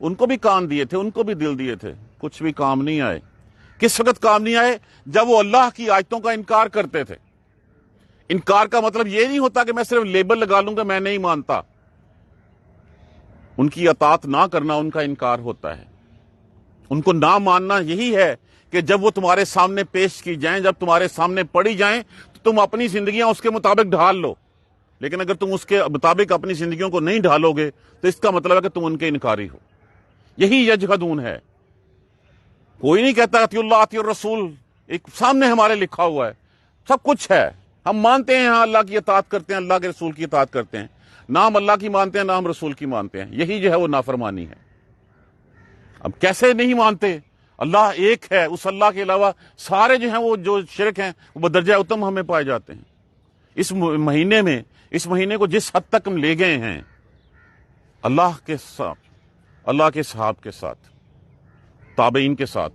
ان کو بھی کان دیے تھے, ان کو بھی دل دیے تھے, کچھ بھی کام نہیں آئے. کس وقت کام نہیں آئے؟ جب وہ اللہ کی آیتوں کا انکار کرتے تھے. انکار کا مطلب یہ نہیں ہوتا کہ میں صرف لیبل لگا لوں گا میں نہیں مانتا. ان کی اطاعت نہ کرنا ان کا انکار ہوتا ہے. ان کو نہ ماننا یہی ہے کہ جب وہ تمہارے سامنے پیش کی جائیں, جب تمہارے سامنے پڑھی جائیں, تو تم اپنی زندگیاں اس کے مطابق ڈھال لو. لیکن اگر تم اس کے مطابق اپنی زندگیوں کو نہیں ڈھالو گے تو اس کا مطلب ہے کہ تم ان کے انکاری ہو. یہی یجحدون ہے. کوئی نہیں کہتا اطیعوا اللہ اطیعوا الرسول, ایک سامنے ہمارے لکھا ہوا ہے, سب کچھ ہے, ہم مانتے ہیں, ہاں اللہ کی اطاعت کرتے ہیں, اللہ کے رسول کی اطاعت کرتے ہیں, نہ ہم اللہ کی مانتے ہیں نہ ہم رسول کی مانتے ہیں. یہی جو ہے وہ نافرمانی ہے. اب کیسے نہیں مانتے؟ اللہ ایک ہے, اس اللہ کے علاوہ سارے جو ہیں وہ جو شرک ہیں وہ بدرجہ اتم ہمیں پائے جاتے ہیں. اس مہینے کو جس حد تک ہم لے گئے ہیں اللہ کے ساتھ, اللہ کے صحاب کے ساتھ, تابعین کے ساتھ,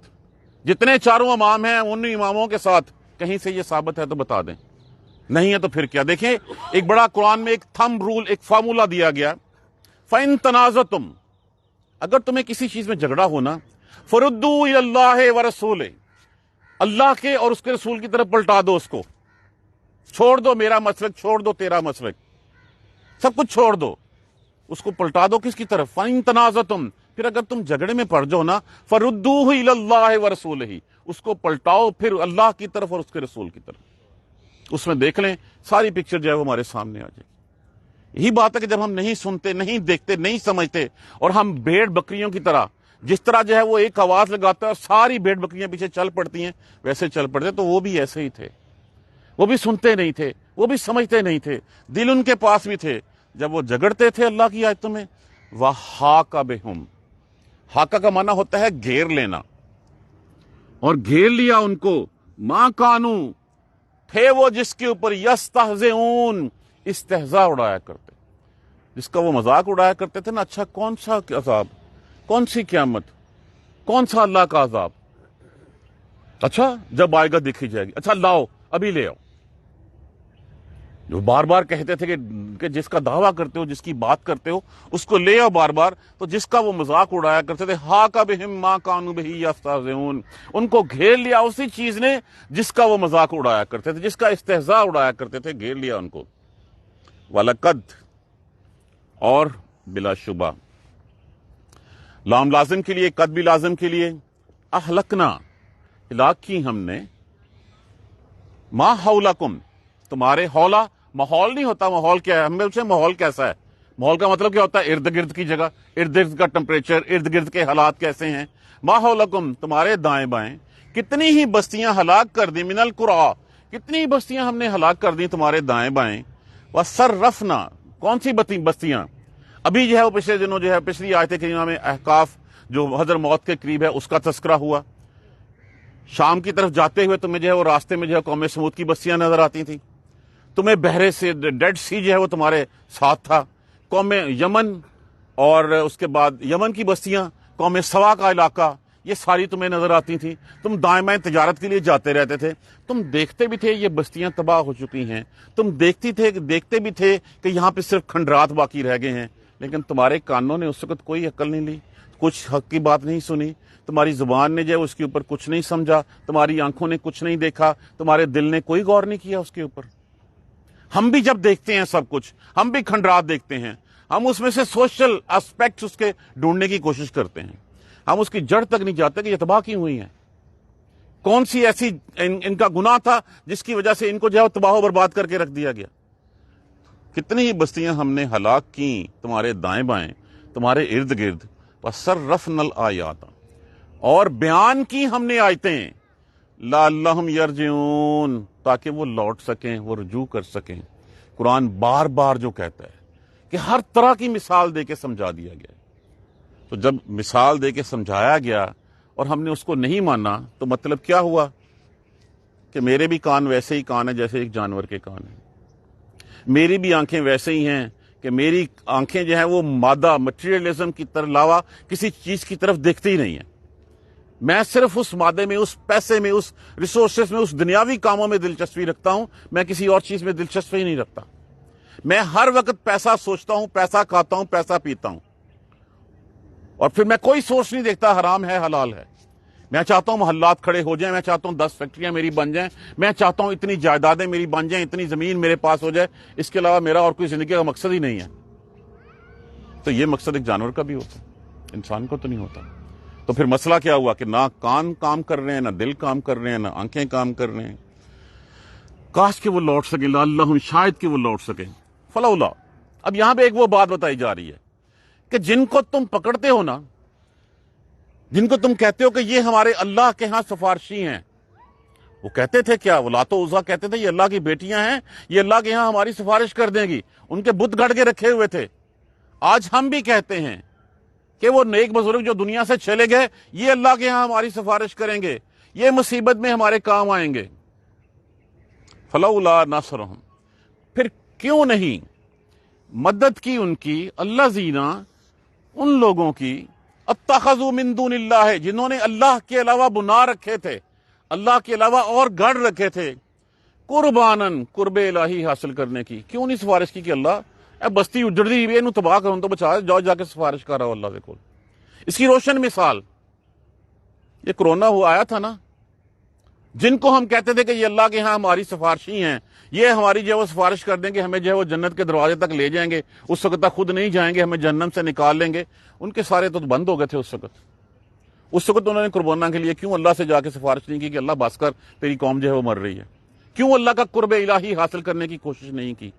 جتنے چاروں امام ہیں ان اماموں کے ساتھ, کہیں سے یہ ثابت ہے تو بتا دیں, نہیں ہے تو پھر کیا؟ دیکھیں ایک بڑا قرآن میں ایک تھمب رول, ایک فارمولا دیا گیا, فَإِن تَنَازَعْتُمْ, اگر تمہیں کسی چیز میں جھگڑا ہونا, فَرُدُّوا إِلَى اللَّهِ وَرَسُولِهِ, اللہ کے اور اس کے رسول کی طرف پلٹا دو اس کو. چھوڑ دو میرا مسلک, چھوڑ دو تیرا مسلک, سب کچھ چھوڑ دو, اس کو پلٹا دو کس کی طرف؟ فَإِن تَنَازَعْتُمْ, پھر اگر تم جھگڑے میں پڑ جاؤ نا, فَرُدُّوهُ إِلَى اللَّهِ وَرَسُولِهِ, اس کو پلٹاؤ پھر اللہ کی طرف اور اس کے رسول کی طرف. اس میں دیکھ لیں ساری پکچر جو ہے وہ ہمارے سامنے آ جائے. یہی بات ہے کہ جب ہم نہیں سنتے, نہیں دیکھتے, نہیں سمجھتے, اور ہم بھیڑ بکریوں کی طرح, جس طرح جو ہے وہ ایک آواز لگاتا ہے اور ساری بھیڑ بکریاں پیچھے چل پڑتی ہیں, ویسے چل پڑتے, تو وہ بھی ایسے ہی تھے. وہ بھی سنتے نہیں تھے, وہ بھی سمجھتے نہیں تھے, دل ان کے پاس بھی تھے. جب وہ جھگڑتے تھے اللہ کی آیتوں میں, وَحَاقَ بِهُمْ, حاقہ کا معنی ہوتا ہے گھیر لینا, اور گھیر لیا ان کو, مَا كَانُوا, تھے وہ جس کے اوپر یستہزئون, استہزاء اڑایا کرتے, جس کا وہ مذاق اڑایا کرتے تھے نا. اچھا کون سا عذاب, کون سی قیامت, کون سا اللہ کا عذاب, اچھا جب آئے گا دیکھی جائے گی, اچھا لاؤ ابھی لے آؤ. جو بار بار کہتے تھے کہ جس کا دعویٰ کرتے ہو, جس کی بات کرتے ہو, اس کو لے آؤ بار بار, تو جس کا وہ مذاق اڑایا کرتے تھے, حاق بہم ما کانوا بہ یستہزئون, ان کو گھیر لیا اسی چیز نے جس کا وہ مذاق اڑایا کرتے تھے, جس کا استہزاء اڑایا کرتے تھے, گھیر لیا ان کو. وَلَقَدْ, اور بلا شبہ, لام لازم کے لیے, قد بھی لازم کے لیے, اہلکنا, ہلاک کی ہم نے, ما حولکم, تمہارے حولا, ماحول نہیں ہوتا, ماحول کیا ہے, ہم پوچھیں ماحول کیسا ہے, ماحول کا مطلب کیا ہوتا ہے؟ ارد گرد کی جگہ, ارد گرد کا ٹمپریچر, ارد گرد کے حالات کیسے ہیں. ما حولکم, تمہارے دائیں بائیں, کتنی ہی بستیاں ہلاک کر دی, من القرى, کتنی بستیاں ہم نے ہلاک کر دی تمہارے دائیں بائیں. وصرفنا, کون سی بستیاں؟ ابھی جو ہے وہ پچھلے دنوں جو ہے پچھلی آیت کریمہ میں احقاف جو حضر موت کے قریب ہے اس کا تذکرہ ہوا. شام کی طرف جاتے ہوئے تمہیں جو ہے وہ راستے میں جو ہے قوم سمود کی بستیاں نظر آتی تھیں, تمہیں بحرے سے ڈیڈ سی جو ہے وہ تمہارے ساتھ تھا. قوم یمن اور اس کے بعد یمن کی بستیاں, قوم سوا کا علاقہ, یہ ساری تمہیں نظر آتی تھیں. تم دائیں بائیں تجارت کے لیے جاتے رہتے تھے, تم دیکھتے بھی تھے یہ بستیاں تباہ ہو چکی ہیں, تم دیکھتے بھی تھے کہ یہاں پہ صرف کھنڈرات باقی رہ گئے ہیں, لیکن تمہارے کانوں نے اس وقت کوئی عقل نہیں لی, کچھ حق کی بات نہیں سنی, تمہاری زبان نے جو ہے اس کے اوپر کچھ نہیں سمجھا, تمہاری آنکھوں نے کچھ نہیں دیکھا, تمہارے دل نے کوئی غور نہیں کیا اس کے اوپر. ہم بھی جب دیکھتے ہیں سب کچھ, ہم بھی کھنڈرات دیکھتے ہیں, ہم اس میں سے سوشل اسپیکٹس اس کے ڈھونڈنے کی کوشش کرتے ہیں, ہم اس کی جڑ تک نہیں جاتے کہ یہ تباہ کیوں ہوئی ہیں, کون سی ایسی ان کا گناہ تھا جس کی وجہ سے ان کو جو ہے تباہ و برباد کر کے رکھ دیا گیا. کتنی ہی بستیاں ہم نے ہلاک کی تمہارے دائیں بائیں, تمہارے ارد گرد. وَصَرَّفْنَا الْآيَاتَ, اور بیان کی ہم نے آیتیں, لَعَلَّهُمْ يَرْجِعُونَ, تاکہ وہ لوٹ سکیں, وہ رجوع کر سکیں. قرآن بار بار جو کہتا ہے کہ ہر طرح کی مثال دے کے سمجھا دیا گیا. تو جب مثال دے کے سمجھایا گیا اور ہم نے اس کو نہیں مانا, تو مطلب کیا ہوا کہ میرے بھی کان ویسے ہی کان ہیں جیسے ایک جانور کے کان ہیں, میری بھی آنکھیں ویسے ہی ہیں کہ میری آنکھیں جو ہیں وہ مادہ مٹیریلزم کی طرف علاوہ کسی چیز کی طرف دیکھتی ہی نہیں ہیں. میں صرف اس مادے میں, اس پیسے میں, اس ریسورسز میں, اس دنیاوی کاموں میں دلچسپی رکھتا ہوں, میں کسی اور چیز میں دلچسپی ہی نہیں رکھتا. میں ہر وقت پیسہ سوچتا ہوں, پیسہ کھاتا ہوں, پیسہ پیتا ہوں, اور پھر میں کوئی سوچ نہیں دیکھتا حرام ہے حلال ہے. میں چاہتا ہوں محلات کھڑے ہو جائیں, میں چاہتا ہوں 10 فیکٹریاں میری بن جائیں, میں چاہتا ہوں اتنی جائیدادیں میری بن جائیں, اتنی زمین میرے پاس ہو جائے. اس کے علاوہ میرا اور کوئی زندگی کا مقصد ہی نہیں ہے. تو یہ مقصد ایک جانور کا بھی ہوتا ہے, انسان کو تو نہیں ہوتا. تو پھر مسئلہ کیا ہوا کہ نہ کان کام کر رہے ہیں, نہ دل کام کر رہے ہیں, نہ آنکھیں کام کر رہے ہیں. کاش کہ وہ لوٹ سکیں, لعلہم, شاید کہ وہ لوٹ سکیں. فلولا, اب یہاں پہ ایک وہ بات بتائی جا رہی ہے کہ جن کو تم پکڑتے ہو نا, جن کو تم کہتے ہو کہ یہ ہمارے اللہ کے ہاں سفارشی ہیں, وہ کہتے تھے کیا, وہ لات و عزا کہتے تھے یہ اللہ کی بیٹیاں ہیں, یہ اللہ کے ہاں ہماری سفارش کر دیں گی. ان کے بت گڑھ کے رکھے ہوئے تھے. آج ہم بھی کہتے ہیں کہ وہ نیک بزرگ جو دنیا سے چلے گئے یہ اللہ کے ہاں ہماری سفارش کریں گے, یہ مصیبت میں ہمارے کام آئیں گے. فلولا نصرہم, پھر کیوں نہیں مدد کی ان کی, الذین, ان لوگوں کی, اتخذوا من دون اللہ, جنہوں نے اللہ کے علاوہ بنا رکھے تھے, اللہ کے علاوہ اور گڑھ رکھے تھے, قربانن, قرب الہی حاصل کرنے کی. کیوں نہیں سفارش کی کہ اللہ اے بستی اجڑی ہوئی ہے, تباہ کروں تو بچا, جاؤ جا کے سفارش کر رہا ہو اللہ کے کول. اس کی روشن مثال یہ کرونا ہوا آیا تھا نا, جن کو ہم کہتے تھے کہ یہ اللہ کے ہاں ہماری سفارشی ہیں, یہ ہماری جو ہے وہ سفارش کر دیں گے, ہمیں جو ہے وہ جنت کے دروازے تک لے جائیں گے, اس وقت تک خود نہیں جائیں گے, ہمیں جہنم سے نکال لیں گے. ان کے سارے تو بند ہو گئے تھے اس وقت انہوں نے قربانہ کے لیے کیوں اللہ سے جا کے سفارش نہیں کی کہ اللہ بس کر, تیری قوم جو ہے وہ مر رہی ہے. کیوں اللہ کا قرب الہی حاصل کرنے کی کوشش نہیں کی.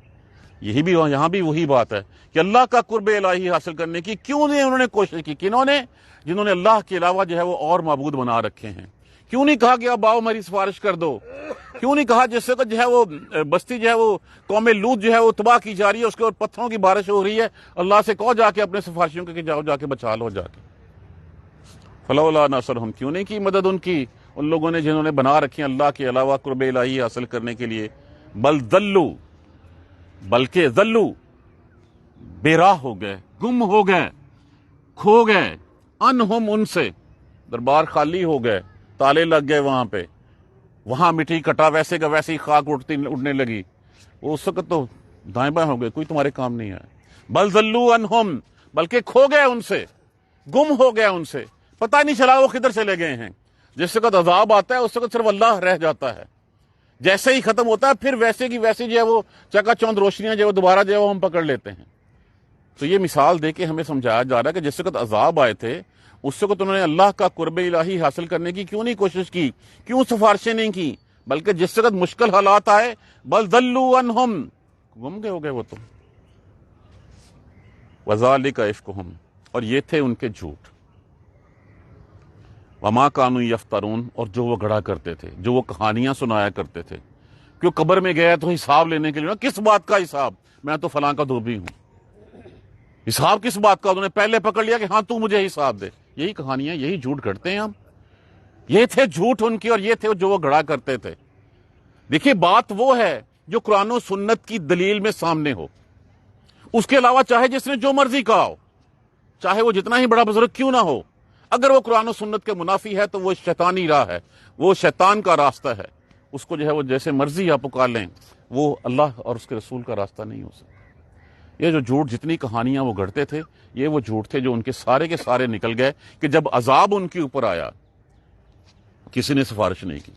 یہی بھی یہاں بھی وہی بات ہے کہ اللہ کا قرب الہی حاصل کرنے کی کیوں نہیں انہوں نے کوشش کی. کنہوں نے, جنہوں نے اللہ کے علاوہ جو ہے وہ اور معبود بنا رکھے ہیں. کیوں نہیں کہا کہ اب آؤ میری سفارش کر دو. کیوں نہیں کہا جس سے جو ہے وہ بستی جو ہے وہ قوم لوط جو ہے وہ تباہ کی جا رہی ہے, اس کے اوپر پتھروں کی بارش ہو رہی ہے, اللہ سے کہو جا کے اپنے سفارشیوں کے جاؤ جا کے بچا لو جا کے. فلولا نصرہم, کیوں نہیں کی مدد ان کی, ان لوگوں نے جنہوں نے بنا رکھی اللہ کے علاوہ قرب الہی حاصل کرنے کے لیے. بل ضلوا, بلکہ ضلوا, بے راہ ہو گئے, گم ہو گئے, کھو گئے, انہم, ان سے, دربار خالی ہو گئے, تالے لگ گئے وہاں پہ, وہاں مٹی کٹا ویسے کا ویسے ہی خاک اڑنے لگی. وہ اس وقت تو دائیں بائیں ہو گئے, کوئی تمہارے کام نہیں آیا. بل ضلوا انہم, بلکہ کھو گئے ان سے, گم ہو گیا ان سے, پتہ نہیں چلا وہ کدھر چلے گئے ہیں. جس وقت عذاب آتا ہے اس وقت صرف اللہ رہ جاتا ہے, جیسے ہی ختم ہوتا ہے پھر ویسے کی ویسی جو ہے وہ چکا چوند روشنیاں جو ہے وہ دوبارہ جو ہے وہ ہم پکڑ لیتے ہیں. تو یہ مثال دے کے ہمیں سمجھایا جا رہا ہے کہ جس وقت عذاب آئے تھے اس وقت انہوں نے اللہ کا قرب الہی حاصل کرنے کی کیوں نہیں کوشش کی, کیوں سفارشیں نہیں کی, بلکہ جس وقت مشکل حالات آئے بل ضلوا عنہم, گم گئے ہو گئے وہ تو. وذالک افکہم, اور یہ تھے ان کے جھوٹ. وما کانوا یفترون, اور جو وہ گڑھا کرتے تھے, جو وہ کہانیاں سنایا کرتے تھے. کیوں قبر میں گیا تو حساب لینے کے لیے, کس بات کا حساب, میں تو فلاں کا دھوبی ہوں, حساب کس بات کا. انہوں نے پہلے پکڑ لیا کہ ہاں تو مجھے حساب دے. یہی کہانیاں, یہی جھوٹ کرتے ہیں ہم. یہ تھے جھوٹ ان کی, اور یہ تھے جو وہ گڑھا کرتے تھے. دیکھیے بات وہ ہے جو قرآن و سنت کی دلیل میں سامنے ہو, اس کے علاوہ چاہے جس نے جو مرضی کہا ہو, چاہے وہ جتنا ہی بڑا بزرگ کیوں نہ ہو, اگر وہ قرآن و سنت کے منافی ہے تو وہ شیطانی راہ ہے, وہ شیطان کا راستہ ہے. اس کو جو ہے وہ جیسے مرضی آپ پکار لیں, وہ اللہ اور اس کے رسول کا راستہ نہیں ہو سکتا. یہ جو جھوٹ, جتنی کہانیاں وہ گڑھتے تھے, یہ وہ جھوٹ تھے جو ان کے سارے نکل گئے کہ جب عذاب ان کے اوپر آیا کسی نے سفارش نہیں کی,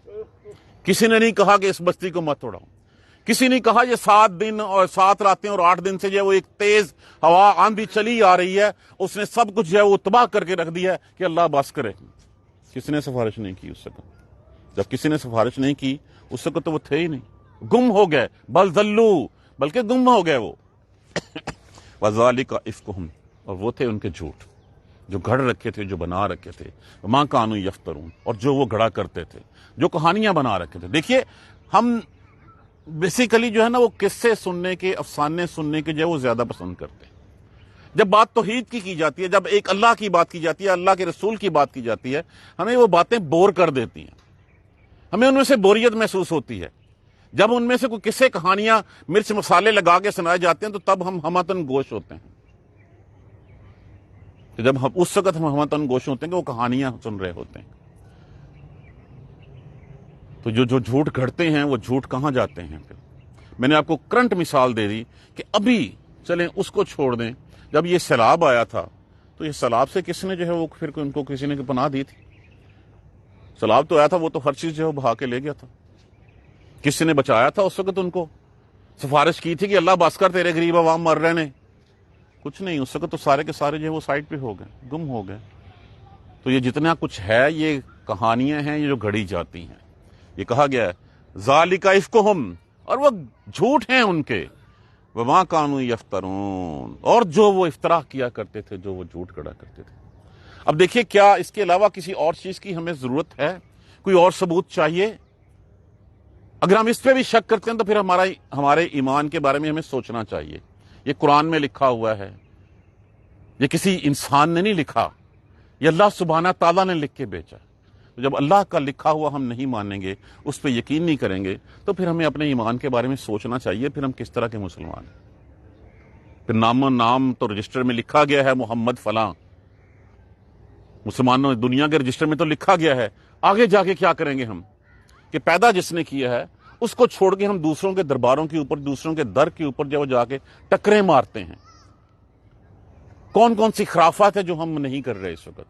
کسی نے نہیں کہا کہ اس بستی کو مت توڑاؤ, کسی نے کہا یہ 7 دن اور 7 راتیں اور 8 دن سے جو ہے وہ ایک تیز ہوا آندھی چلی آ رہی ہے, اس نے سب کچھ جو ہے وہ تباہ کر کے رکھ دیا ہے کہ اللہ بس کرے. کسی نے سفارش نہیں کی اس وقت. جب کسی نے سفارش نہیں کی اس وقت تو وہ تھے ہی نہیں, گم ہو گئے. بل ضلوا, بلکہ گم ہو گئے وہ. وذالک افکہم, اور وہ تھے ان کے جھوٹ جو گھڑ رکھے تھے, جو بنا رکھے تھے. وما کانوا یفترون, اور جو وہ گھڑا کرتے تھے, جو کہانیاں بنا رکھے تھے. دیکھیے ہم بیسیکلی جو ہے نا وہ قصے سننے کے, افسانے سننے کے جو ہے وہ زیادہ پسند کرتے ہیں. جب بات توحید کی جاتی ہے, جب ایک اللہ کی بات کی جاتی ہے, اللہ کے رسول کی بات کی جاتی ہے, ہمیں وہ باتیں بور کر دیتی ہیں, ہمیں ان میں سے بوریت محسوس ہوتی ہے. جب ان میں سے کوئی قصے کہانیاں مرچ مسالے لگا کے سنائے جاتے ہیں تو تب ہم ہمتن گوش ہوتے ہیں. جب ہم اس وقت ہم ہمتن گوش ہوتے ہیں کہ وہ کہانیاں سن رہے ہوتے ہیں. تو جو جھوٹ گھڑتے ہیں وہ جھوٹ کہاں جاتے ہیں. پھر میں نے آپ کو کرنٹ مثال دے دی کہ ابھی چلیں اس کو چھوڑ دیں. جب یہ سیلاب آیا تھا تو یہ سیلاب سے کس نے جو ہے وہ پھر ان کو کسی نے پناہ دی تھی؟ سیلاب تو آیا تھا، وہ تو ہر چیز جو ہے بہا کے لے گیا تھا. کسی نے بچایا تھا اس وقت؟ ان کو سفارش کی تھی کہ اللہ بس کر، تیرے غریب عوام مر رہے نے؟ کچھ نہیں. اس وقت تو سارے کے سارے جو ہے وہ سائڈ پہ ہو گئے، گم ہو گئے. تو یہ جتنا کچھ ہے یہ کہانیاں ہیں یہ جو گھڑی جاتی ہیں. یہ کہا گیا ہے ذالک افکہم، اور وہ جھوٹ ہیں ان کے، وما کانوا یفترون، اور جو وہ افترا کیا کرتے تھے، جو وہ جھوٹ گڑا کرتے تھے. اب دیکھیے کیا اس کے علاوہ کسی اور چیز کی ہمیں ضرورت ہے؟ کوئی اور ثبوت چاہیے؟ اگر ہم اس پہ بھی شک کرتے ہیں تو پھر ہمارے ایمان کے بارے میں ہمیں سوچنا چاہیے. یہ قرآن میں لکھا ہوا ہے، یہ کسی انسان نے نہیں لکھا، یہ اللہ سبحانہ تعالیٰ نے لکھ کے بیچا. جب اللہ کا لکھا ہوا ہم نہیں مانیں گے، اس پہ یقین نہیں کریں گے، تو پھر ہمیں اپنے ایمان کے بارے میں سوچنا چاہیے پھر ہم کس طرح کے مسلمان ہیں. پھر نام تو رجسٹر میں لکھا گیا ہے محمد فلاں، مسلمانوں دنیا کے رجسٹر میں تو لکھا گیا ہے. آگے جا کے کیا کریں گے ہم کہ پیدا جس نے کیا ہے اس کو چھوڑ کے ہم دوسروں کے درباروں کے اوپر، دوسروں کے در کے اوپر جو جا کے ٹکریں مارتے ہیں. کون کون سی خرافات ہے جو ہم نہیں کر رہے اس وقت.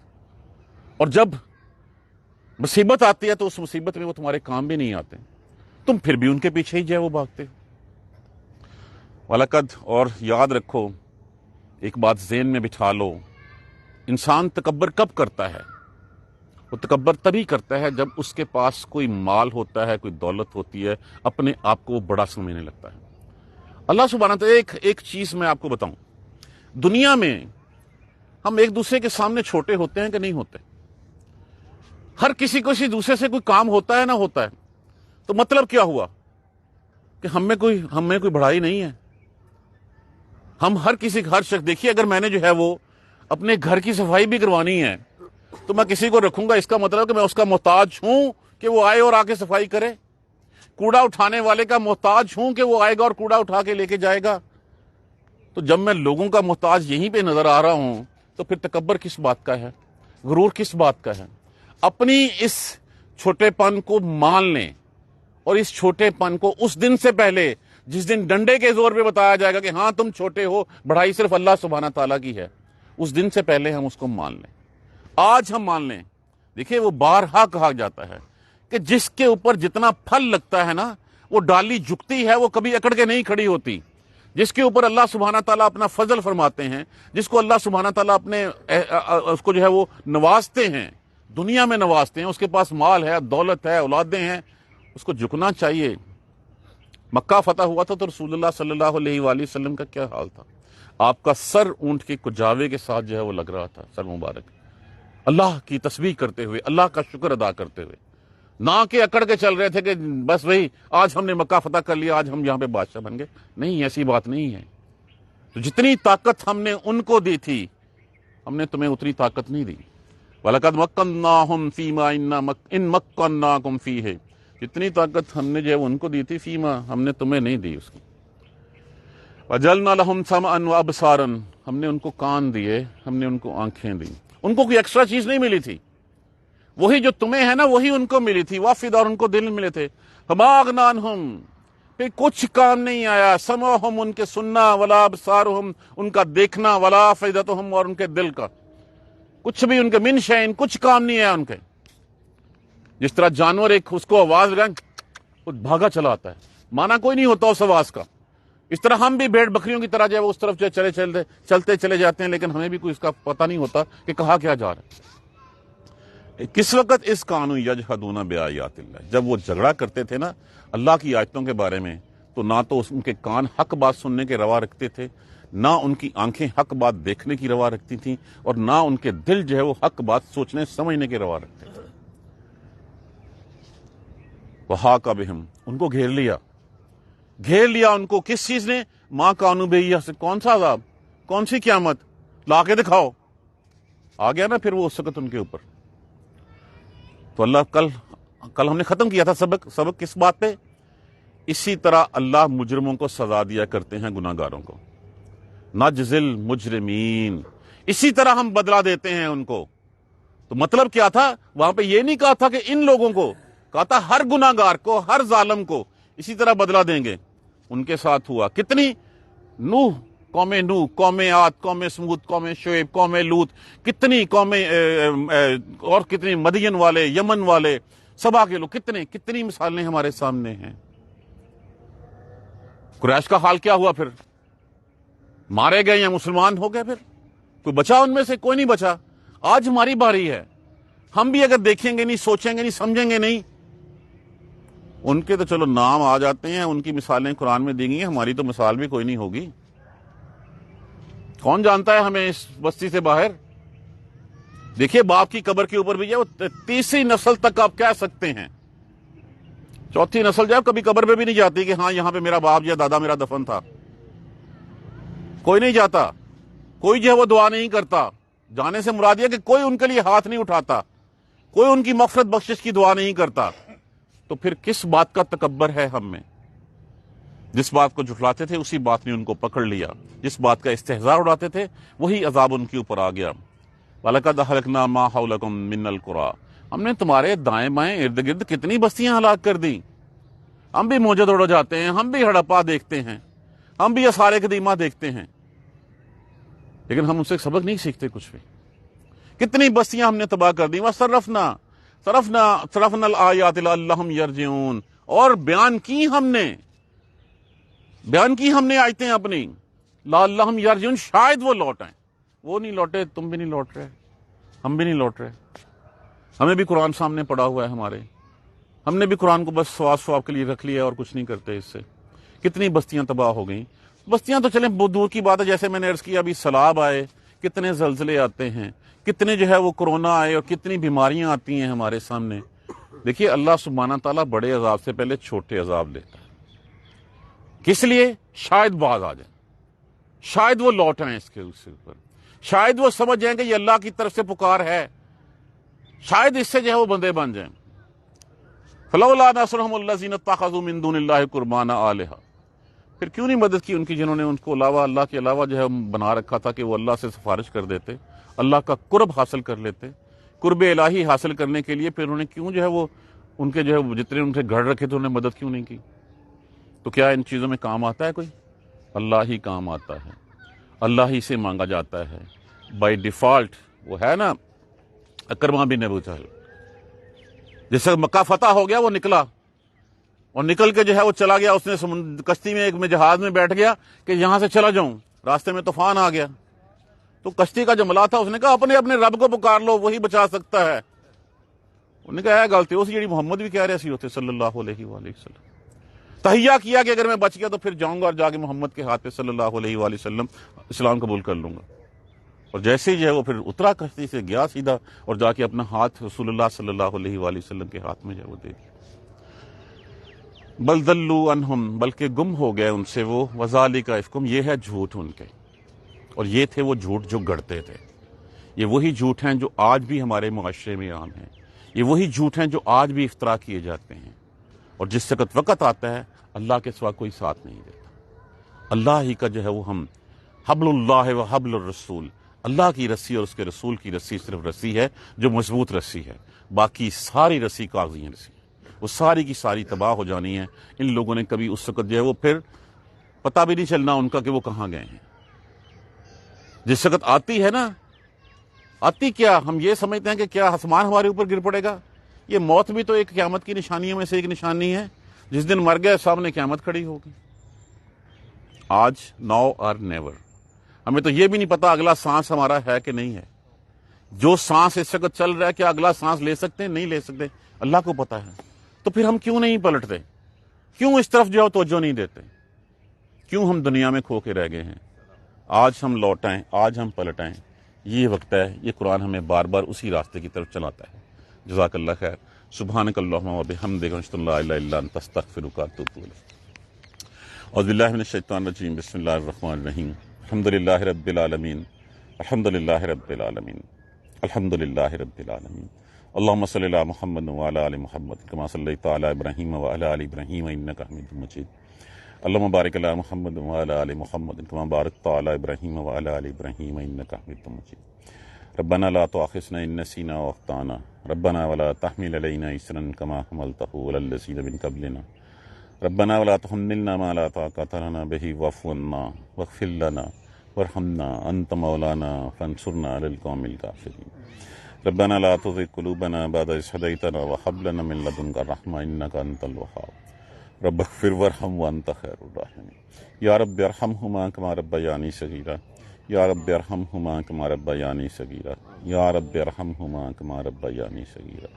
اور جب مصیبت آتی ہے تو اس مصیبت میں وہ تمہارے کام بھی نہیں آتے، تم پھر بھی ان کے پیچھے ہی جو ہے وہ بھاگتے. وَلَقَدْ، اور یاد رکھو، ایک بات ذہن میں بٹھا لو، انسان تکبر کب کرتا ہے؟ وہ تکبر تبھی کرتا ہے جب اس کے پاس کوئی مال ہوتا ہے، کوئی دولت ہوتی ہے، اپنے آپ کو وہ بڑا سمجھنے لگتا ہے. اللہ سبحانہ تعالیٰ، ایک چیز میں آپ کو بتاؤں، دنیا میں ہم ایک دوسرے کے سامنے چھوٹے ہوتے ہیں کہ نہیں ہوتے؟ ہر کسی کو کسی دوسرے سے کوئی کام ہوتا ہے نہ ہوتا ہے. تو مطلب کیا ہوا کہ ہم میں کوئی بڑائی نہیں ہے. ہم ہر شخص، دیکھیے اگر میں نے جو ہے وہ اپنے گھر کی صفائی بھی کروانی ہے تو میں کسی کو رکھوں گا، اس کا مطلب کہ میں اس کا محتاج ہوں کہ وہ آئے اور آ کے صفائی کرے. کوڑا اٹھانے والے کا محتاج ہوں کہ وہ آئے گا اور کوڑا اٹھا کے لے کے جائے گا. تو جب میں لوگوں کا محتاج یہیں پہ نظر آ رہا ہوں تو پھر تکبر کس بات کا ہے؟ غرور کس بات کا ہے؟ اپنی اس چھوٹے پن کو مان لیں، اور اس چھوٹے پن کو اس دن سے پہلے جس دن ڈنڈے کے زور پہ بتایا جائے گا کہ ہاں تم چھوٹے ہو، بڑائی صرف اللہ سبحانہ تعالیٰ کی ہے، اس دن سے پہلے ہم اس کو مان لیں. آج ہم مان لیں. دیکھیے وہ بارہا کہا جاتا ہے کہ جس کے اوپر جتنا پھل لگتا ہے نا، وہ ڈالی جھکتی ہے، وہ کبھی اکڑ کے نہیں کھڑی ہوتی. جس کے اوپر اللہ سبحانہ تعالیٰ اپنا فضل فرماتے ہیں، جس کو اللہ سبحانہ تعالیٰ اپنے اس کو جو ہے وہ نوازتے ہیں، دنیا میں نوازتے ہیں، اس کے پاس مال ہے، دولت ہے، اولادیں ہیں، اس کو جھکنا چاہیے. مکہ فتح ہوا تھا تو رسول اللہ صلی اللہ علیہ وآلہ وسلم کا کیا حال تھا؟ آپ کا سر اونٹ کے کجاوے کے ساتھ جو ہے وہ لگ رہا تھا، سر مبارک، اللہ کی تسبیح کرتے ہوئے، اللہ کا شکر ادا کرتے ہوئے، نہ کہ اکڑ کے چل رہے تھے کہ بس بھئی آج ہم نے مکہ فتح کر لیا، آج ہم یہاں پہ بادشاہ بن گئے. نہیں، ایسی بات نہیں ہے. تو جتنی طاقت ہم نے ان کو دی تھی، ہم نے تمہیں اتنی طاقت نہیں دی. وَلَقَدْ مَكَّنَّاهُمْ فِي مَا إِن مَكَّنَّاكُمْ فِيهِ، جتنی طاقت ہم نے جو ہے ان کو دی تھی، فیما، ہم نے تمہیں نہیں دی اس کی. وَجَعَلْنَا لَهُمْ سَمْعًا وَأَبْصَارًا، ہم نے ان کو کان دیے، ہم نے ان کو آنکھیں دی. ان کو کوئی ایکسٹرا چیز نہیں ملی تھی، وہی جو تمہیں ہے نا وہی ان کو ملی تھی. وافد، اور ان کو دل ملے تھے. فَمَا أَغْنَىٰ عَنْهُمْ، پھر کچھ کام نہیں آیا. سَمْعُهُمْ، ان کے سننا، وَلَا أَبْصَارُهُمْ، ان کا دیکھنا، وَلَا أَفْئِدَتُهُمْ، اور ان کے دل کا کچھ بھی، ان کے من شیء، کچھ کام نہیں آیا ان کے. جس طرح جانور ایک اس کو آواز لگائیں وہ بھاگا چلا آتا ہے، مانا کوئی نہیں ہوتا اس آواز کا، اس طرح ہم بھی بھیڑ بکریوں کی طرح جو ہے وہ اس طرف جو چلتے چلے جاتے ہیں، لیکن ہمیں بھی کوئی اس کا پتہ نہیں ہوتا کہ کہا کیا جا رہا ہے. کس وقت اس قانون یجحدون بآیات اللہ، جب وہ جھگڑا کرتے تھے نا اللہ کی آیتوں کے بارے میں، تو نہ تو ان کے کان حق بات سننے کے روا رکھتے تھے، نہ ان کی آنکھیں حق بات دیکھنے کی روا رکھتی تھیں، اور نہ ان کے دل جو ہے وہ حق بات سوچنے سمجھنے کے روا رکھتے تھے. وحاق بہم، ان کو گھیر لیا ان کو کس چیز نے؟ ما کانوا بہ یستہزئون، کون سا عذاب، کون سی قیامت، لا کے دکھاؤ. آ گیا نا پھر وہ اس وقت ان کے اوپر. تو اللہ کل ہم نے ختم کیا تھا سبق کس بات پہ؟ اسی طرح اللہ مجرموں کو سزا دیا کرتے ہیں، گناہ گاروں کو. نجزی المجرمین، اسی طرح ہم بدلہ دیتے ہیں ان کو. تو مطلب کیا تھا وہاں پہ؟ یہ نہیں کہا تھا کہ ان لوگوں کو، کہا تھا ہر گناہ گار کو، ہر ظالم کو اسی طرح بدلہ دیں گے. ان کے ساتھ ہوا. کتنی؟ نوح قوم نوح، قوم عاد، قوم سمود، قوم شعیب، قوم لوط، کتنی قومیں اور کتنی مدین والے، یمن والے، سبا کے لوگ، کتنی مثالیں ہمارے سامنے ہیں۔ قریش کا حال کیا ہوا پھر؟ مارے گئے یا مسلمان ہو گئے؟ پھر کوئی بچا ان میں سے؟ کوئی نہیں بچا۔ آج ہماری باری ہے، ہم بھی اگر دیکھیں گے نہیں، سوچیں گے نہیں، سمجھیں گے نہیں، ان کے تو چلو نام آ جاتے ہیں، ان کی مثالیں قرآن میں دی گئی ہیں، ہماری تو مثال بھی کوئی نہیں ہوگی۔ کون جانتا ہے ہمیں اس بستی سے باہر؟ دیکھیے باپ کی قبر کے اوپر بھی وہ تیسری نسل تک آپ کہہ سکتے ہیں، چوتھی نسل جب کبھی قبر پہ بھی نہیں جاتی کہ ہاں یہاں پہ میرا باپ یا دادا میرا دفن تھا، کوئی نہیں جاتا، کوئی جو ہے وہ دعا نہیں کرتا۔ جانے سے مراد یہ کہ کوئی ان کے لیے ہاتھ نہیں اٹھاتا، کوئی ان کی مغفرت بخشش کی دعا نہیں کرتا۔ تو پھر کس بات کا تکبر ہے ہم میں؟ جس بات کو جھٹلاتے تھے اسی بات نے ان کو پکڑ لیا، جس بات کا استہزاء اڑاتے تھے وہی عذاب ان کے اوپر آ گیا۔ وَلَقَدْ أَهْلَكْنَا مَا حَوْلَكُم مِّنَ الْقُرَىٰ، ہم نے تمہارے دائیں بائیں ارد گرد کتنی بستیاں ہلاک کر دیں۔ ہم بھی موجد اڑ جاتے ہیں، ہم بھی ہڑپا دیکھتے ہیں، ہم بھی آثار قدیمہ دیکھتے ہیں، لیکن ہم ان سے سبق نہیں سیکھتے کچھ بھی۔ کتنی بستیاں ہم نے تباہ کر دی۔ وَصَرَّفْنَا الْآيَاتِ لَعَلَّهُمْ يَرْجِعُونَ، اور بیان کی ہم نے آیتیں اپنی، لَعَلَّهُمْ يَرْجِعُونَ، شاید وہ لوٹ آئیں۔ وہ نہیں لوٹے، تم بھی نہیں لوٹ رہے، ہم بھی نہیں لوٹ رہے۔ ہمیں بھی قرآن سامنے پڑا ہوا ہے ہمارے، ہم نے بھی قرآن کو بس ثواب کے لیے رکھ لیا اور کچھ نہیں کرتے اس سے۔ کتنی بستیاں تباہ ہو گئیں۔ بستیاں تو چلیں بہت دور کی بات ہے، جیسے میں نے عرض کیا ابھی سیلاب آئے، کتنے زلزلے آتے ہیں، کتنے جو ہے وہ کورونا آئے اور کتنی بیماریاں آتی ہیں ہمارے سامنے۔ دیکھیے اللہ سبحانہ تعالیٰ بڑے عذاب سے پہلے چھوٹے عذاب لیتا ہے، کس لیے؟ شاید باز آ جائیں، شاید وہ لوٹ آئیں اس کے اوپر، شاید وہ سمجھ جائیں کہ یہ اللہ کی طرف سے پکار ہے، شاید اس سے جو ہے وہ بندے بن جائیں۔ فلولا نصرهم الذين اتخذوا من دون الله قربانا آلهة، پھر کیوں نہیں مدد کی ان کی جنہوں نے ان کو اللہ کے علاوہ جو ہے بنا رکھا تھا کہ وہ اللہ سے سفارش کر دیتے، اللہ کا قرب حاصل کر لیتے۔ قرب الہی حاصل کرنے کے لیے پھر انہوں نے کیوں جو ہے وہ ان کے جو ہے جتنے ان کے گھر رکھے تھے انہوں نے مدد کیوں نہیں کی؟ تو کیا ان چیزوں میں کام آتا ہے کوئی؟ اللہ ہی کام آتا ہے، اللہ ہی سے مانگا جاتا ہے بائی ڈیفالٹ۔ وہ ہے نا اکرمہ بن ابو جہل، جس سے مکہ فتح ہو گیا وہ نکلا، اور نکل کے جو ہے وہ چلا گیا، اس نے کشتی میں ایک میں جہاز میں بیٹھ گیا کہ یہاں سے چلا جاؤں، راستے میں طوفان آ گیا، تو کشتی کا جو ملا تھا اس نے کہا اپنے رب کو پکار لو، وہی بچا سکتا ہے۔ انہوں نے کہا ہے غلطی اسی جڑی محمد بھی کہہ رہے سی ہوتے صلی اللہ علیہ وآلہ وسلم۔ تہیہ کیا کہ اگر میں بچ گیا تو پھر جاؤں گا اور جا کے محمد کے ہاتھ پہ صلی اللہ علیہ وآلہ وسلم اسلام قبول کر لوں گا، اور جیسے ہی جو ہے وہ پھر اترا کشتی سے، گیا سیدھا اور جا کے اپنا ہاتھ رسول اللہ صلی اللہ علیہ وآلہ وسلم کے ہاتھ میں جو ہے وہ دے دیا۔ بل ضلوا عنہم، بلکہ گم ہو گئے ان سے وہ، وذالک افکہم، یہ ہے جھوٹ ان کے، اور یہ تھے وہ جھوٹ جو گڑتے تھے۔ یہ وہی جھوٹ ہیں جو آج بھی ہمارے معاشرے میں عام ہیں، یہ وہی جھوٹ ہیں جو آج بھی افترا کیے جاتے ہیں، اور جس وقت آتا ہے اللہ کے سوا کوئی ساتھ نہیں دیتا۔ اللہ ہی کا جو ہے وہ ہم حبل اللہ و حبل الرسول، اللہ کی رسی اور اس کے رسول کی رسی صرف رسی ہے جو مضبوط رسی ہے، باقی ساری رسی کاغذی رسی ہے، وہ ساری کی ساری تباہ ہو جانی ہے۔ ان لوگوں نے کبھی اس وقت جو ہے وہ پھر پتہ بھی نہیں چلنا ان کا کہ وہ کہاں گئے ہیں۔ جس وقت آتی ہے نا، آتی کیا ہم یہ سمجھتے ہیں کہ کیا آسمان ہمارے اوپر گر پڑے گا؟ یہ موت بھی تو ایک قیامت کی نشانیوں میں سے ایک نشانی ہے، جس دن مر گئے سامنے قیامت کھڑی ہوگی۔ آج ناؤ اور نیور، ہمیں تو یہ بھی نہیں پتا اگلا سانس ہمارا ہے کہ نہیں ہے۔ جو سانس اس وقت چل رہا ہے کیا اگلا سانس لے سکتے ہیں؟ نہیں لے سکتے، اللہ کو پتا ہے۔ تو پھر ہم کیوں نہیں پلٹتے؟ کیوں اس طرف جو توجہ نہیں دیتے؟ کیوں ہم دنیا میں کھو کے رہ گئے ہیں؟ آج ہم لوٹائیں، آج ہم پلٹائیں، یہ وقت ہے۔ یہ قرآن ہمیں بار بار اسی راستے کی طرف چلاتا ہے۔ جزاک اللہ خیر۔ سبحانک اللہم و بحمدک، اشہد ان لا الہ الا انت، استغفرک و اتوب الیک۔ اعوذ باللہ من الشیطان الرجیم، بسم اللہ الرحمن الرحیم۔ الحمد للہ رب العالمین، الحمد للہ رب العالمین، الحمد للہ رب العالمین۔ اللہم صلی علی محمد وعلی آل محمد کما صلیت علی ابراہیم وعلی آل ابراہیم انک حمید مجید۔ اللہم بارک علی محمد وعلی آل محمد کما بارکت علی ابراہیم وعلی آل ابراہیم انک حمید مجید۔ ربنا لا تؤاخذنا ان نسینا واخطأنا، ربنا ولا تحمل علینا اصرا کما حملته علی الذین من قبلنا، ربنا ولا تحملنا ما لا طاقة لنا به واعف عنا واغفر لنا وارحمنا أنت مولانا فانصرنا على القوم الكافرين ربنا لا تزغ قلوبنا بعد إذ هديتنا وهب لنا من لدنك الرحمة إنك أنت الوهاب رب اغفر وارحم وأنت خير الراحمين یا رب ارحمهما كما ربياني صغيرا یا رب ارحمهما كما ربياني صغيرا یا رب ارحمهما كما ربياني صغيرا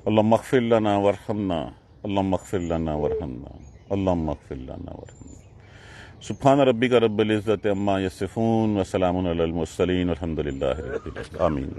اللهم اغفر لنا وارحمنا اللهم اغفر لنا وارحمنا اللهم اغفر لنا وارحمنا سبحان ربک رب العزت عما یصفون وسلام علی المرسلین والحمد للہ رب العالمین آمین.